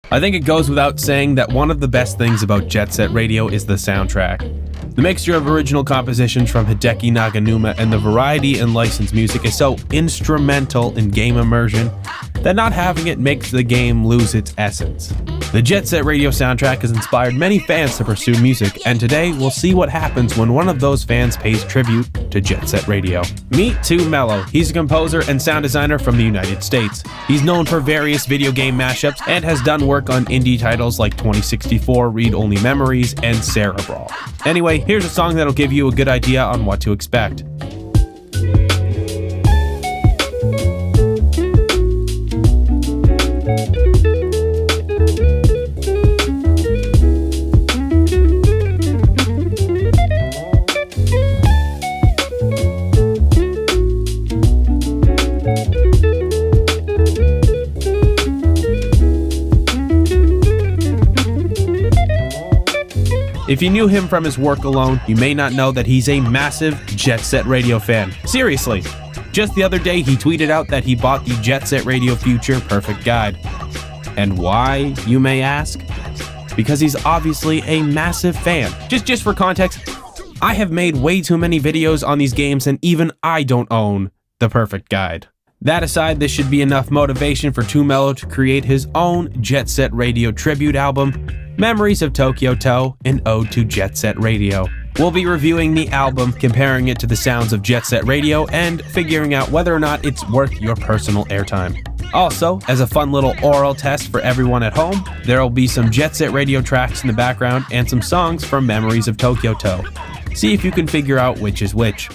I think it goes without saying that one of the best things about Jet Set Radio is the soundtrack. The mixture of original compositions from Hideki Naganuma and the variety in licensed music is so instrumental in game immersion that not having it makes the game lose its essence. The Jet Set Radio soundtrack has inspired many fans to pursue music, and today we'll see what happens when one of those fans pays tribute to Jet Set Radio. Meet 2Mello. He's a composer and sound designer from the United States. He's known for various video game mashups and has done work on indie titles like 2064, Read Only Memories, and Cerebral. Anyway, here's a song that'll give you a good idea on what to expect. If you knew him from his work alone, you may not know that he's a massive Jet Set Radio fan. Seriously, just the other day he tweeted out that he bought the Jet Set Radio Future Perfect Guide. And why, you may ask? Because he's obviously a massive fan. Just for context, I have made way too many videos on these games and even I don't own the Perfect Guide. That aside, this should be enough motivation for 2Mello to create his own Jet Set Radio tribute album, Memories of Tokyo To, an ode to Jet Set Radio. We'll be reviewing the album, comparing it to the sounds of Jet Set Radio, and figuring out whether or not it's worth your personal airtime. Also, as a fun little oral test for everyone at home, there will be some Jet Set Radio tracks in the background and some songs from Memories of Tokyo To. See if you can figure out which is which.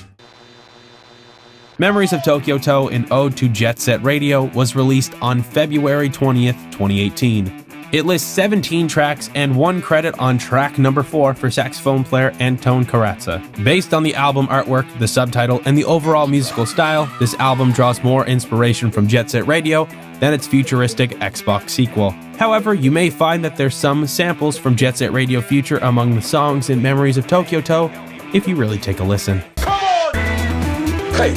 Memories of Tokyo To, an ode to Jet Set Radio, was released on February 20th, 2018. It lists 17 tracks and 1 credit on track number 4 for saxophone player Anton Karatza. Based on the album artwork, the subtitle, and the overall musical style, this album draws more inspiration from Jet Set Radio than its futuristic Xbox sequel. However, you may find that there's some samples from Jet Set Radio Future among the songs in Memories of Tokyo To if you really take a listen. Come on! Hey!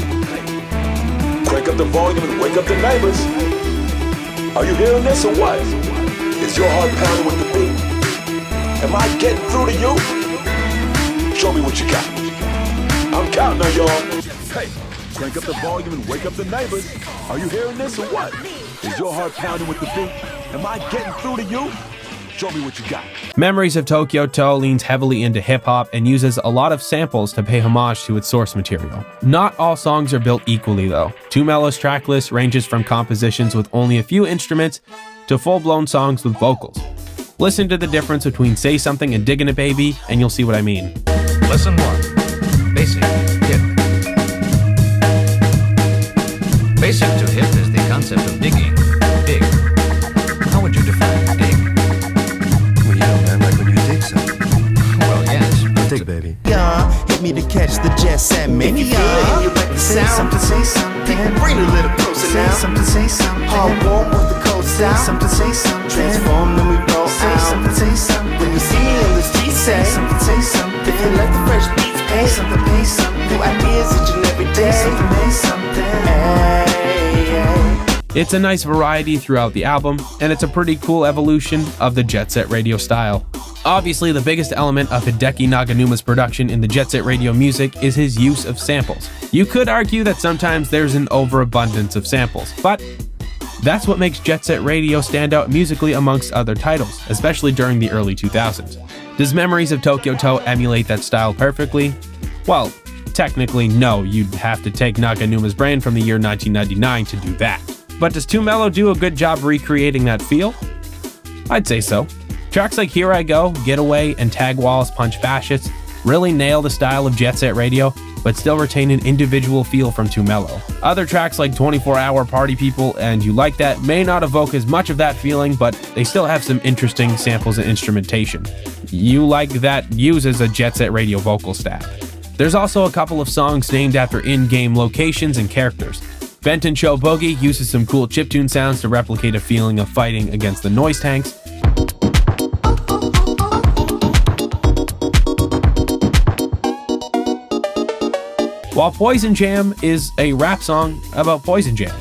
Crank up the volume and wake up the neighbors. Are you hearing this or what? Is your heart pounding with the beat? Am I getting through to you? Show me what you got. I'm counting on y'all. Hey, crank up the volume and wake up the neighbors. Are you hearing this or what? Is your heart pounding with the beat? Am I getting through to you? Show me what you got. Memories of Tokyo To leans heavily into hip-hop and uses a lot of samples to pay homage to its source material. Not all songs are built equally though. 2Mello's track list ranges from compositions with only a few instruments to full-blown songs with vocals. Listen to the difference between Say Something and Diggin' It Baby, and you'll see what I mean. Lesson 1. Basic hip. Basic to hip is the concept of digging. Dig. How would you define dig? Well, man, like when you dig something. Well, yes. Dig, baby. Yeah, hit me to catch the jet set mania. If you feel it and you like the sound, say something. Bring it a little closer now. Say something. Hard warm with the cold style. Say something. Transform then we roll out. Say something. When you see me in the streets, say something. If you let the fresh beats pay something. New ideas each and every day. Say something. Hey. It's a nice variety throughout the album, and it's a pretty cool evolution of the Jet Set Radio style. Obviously, the biggest element of Hideki Naganuma's production in the Jet Set Radio music is his use of samples. You could argue that sometimes there's an overabundance of samples, but that's what makes Jet Set Radio stand out musically amongst other titles, especially during the early 2000s. Does Memories of Tokyo To emulate that style perfectly? Well, technically no, you'd have to take Naganuma's brain from the year 1999 to do that. But does 2Mello do a good job recreating that feel? I'd say so. Tracks like Here I Go, Getaway, and Tag Walls Punch Fascists really nail the style of Jet Set Radio, but still retain an individual feel from 2Mello. Other tracks like 24 Hour Party People and You Like That may not evoke as much of that feeling, but they still have some interesting samples and instrumentation. You Like That uses a Jet Set Radio vocal stack. There's also a couple of songs named after in-game locations and characters. Benton Show Boogie uses some cool chiptune sounds to replicate a feeling of fighting against the noise tanks. While Poison Jam is a rap song about Poison Jam.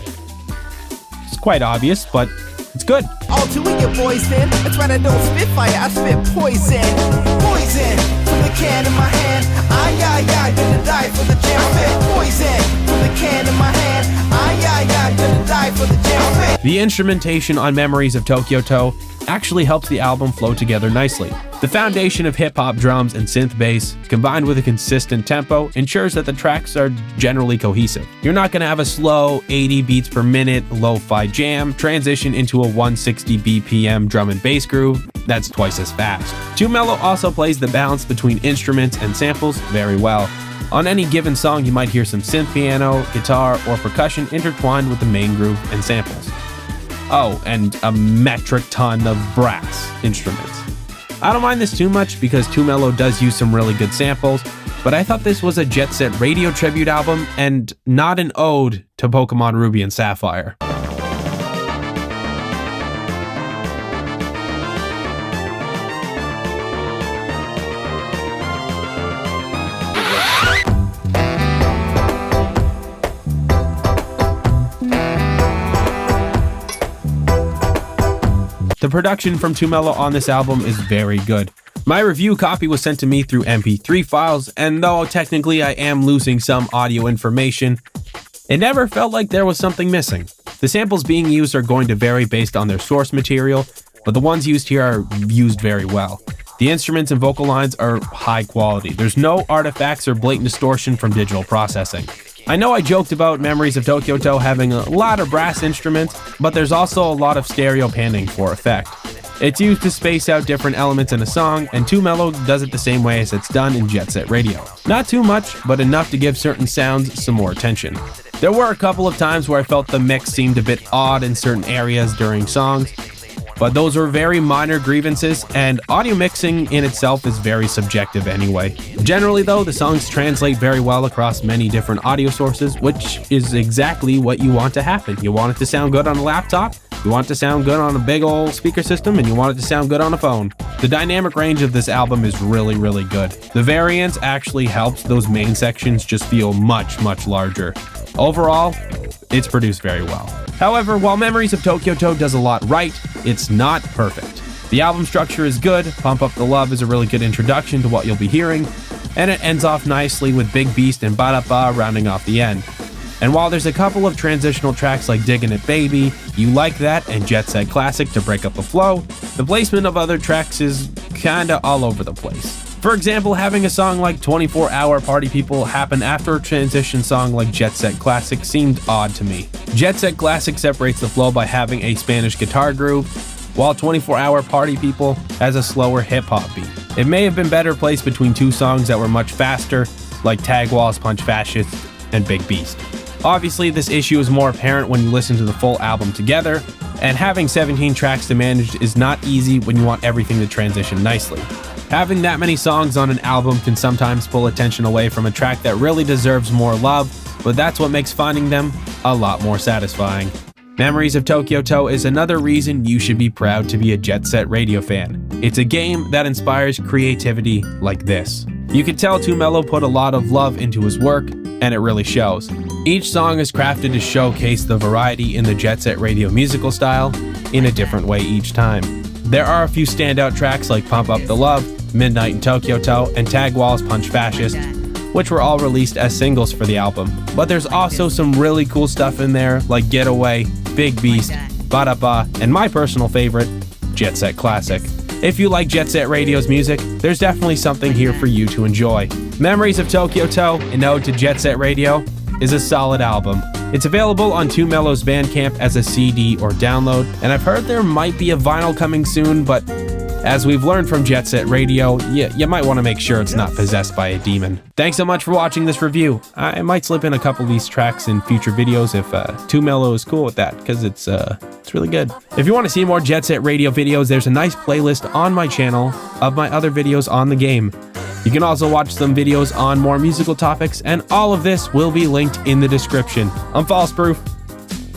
It's quite obvious, but It's good. All till we get poison. That's right, I don't spit fire, I spit poison. Poison from the can in my hand. Gonna die for the jam. I spit poison from the can in my hand. Gonna die for the jam. The instrumentation on Memories of Tokyo To actually helps the album flow together nicely. The foundation of hip-hop drums and synth bass, combined with a consistent tempo, ensures that the tracks are generally cohesive. You're not going to have a slow 80 beats per minute lo-fi jam transition into a 160 BPM drum and bass groove that's twice as fast. 2Mello also plays the balance between instruments and samples very well. On any given song, you might hear some synth piano, guitar, or percussion intertwined with the main groove and samples. Oh, and a metric ton of brass instruments. I don't mind this too much because 2Mello does use some really good samples, but I thought this was a Jet Set Radio tribute album and not an ode to Pokemon Ruby and Sapphire. The production from 2Mello on this album is very good. My review copy was sent to me through MP3 files, and though technically I am losing some audio information, it never felt like there was something missing. The samples being used are going to vary based on their source material, but the ones used here are used very well. The instruments and vocal lines are high quality. There's no artifacts or blatant distortion from digital processing. I know I joked about Memories of Tokyo To having a lot of brass instruments, but there's also a lot of stereo panning for effect. It's used to space out different elements in a song, and 2Mello does it the same way as it's done in Jet Set Radio. Not too much, but enough to give certain sounds some more attention. There were a couple of times where I felt the mix seemed a bit odd in certain areas during songs, but those were very minor grievances, and audio mixing in itself is very subjective anyway. Generally though, the songs translate very well across many different audio sources, which is exactly what you want to happen. You want it to sound good on a laptop, you want it to sound good on a big old speaker system, and you want it to sound good on a phone. The dynamic range of this album is really, really good. The variance actually helps those main sections just feel much, much larger. Overall, it's produced very well. However, while Memories of Tokyo To does a lot right, it's not perfect. The album structure is good, Pump Up the Love is a really good introduction to what you'll be hearing, and it ends off nicely with Big Beast and Ba Da Ba rounding off the end. And while there's a couple of transitional tracks like Diggin' It Baby, You Like That, and Jet Set Classic to break up the flow, the placement of other tracks is kinda all over the place. For example, having a song like 24 Hour Party People happen after a transition song like Jet Set Classic seemed odd to me. Jet Set Classic separates the flow by having a Spanish guitar groove, while 24 Hour Party People has a slower hip-hop beat. It may have been better placed between two songs that were much faster, like Tag Walls Punch Fascist and Big Beast. Obviously, this issue is more apparent when you listen to the full album together, and having 17 tracks to manage is not easy when you want everything to transition nicely. Having that many songs on an album can sometimes pull attention away from a track that really deserves more love, but that's what makes finding them a lot more satisfying. Memories of Tokyo To is another reason you should be proud to be a Jet Set Radio fan. It's a game that inspires creativity like this. You can tell 2Mello put a lot of love into his work, and it really shows. Each song is crafted to showcase the variety in the Jet Set Radio musical style in a different way each time. There are a few standout tracks like Pump Up the Love, Midnight in Tokyo To, and Tag Walls Punch Fascist, which were all released as singles for the album. But there's also some really cool stuff in there like Getaway, Big Beast, Ba Da Ba, and my personal favorite, Jet Set Classic. If you like Jet Set Radio's music, there's definitely something here for you to enjoy. Memories of Tokyo To, an ode to Jet Set Radio, is a solid album. It's available on 2Mello's Bandcamp as a CD or download, and I've heard there might be a vinyl coming soon, but as we've learned from Jet Set Radio, you might want to make sure it's not possessed by a demon. Thanks so much for watching this review. I might slip in a couple of these tracks in future videos if 2Mello is cool with that, because it's really good. If you want to see more Jet Set Radio videos, there's a nice playlist on my channel of my other videos on the game. You can also watch some videos on more musical topics, and all of this will be linked in the description. I'm FalseProof,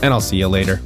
and I'll see you later.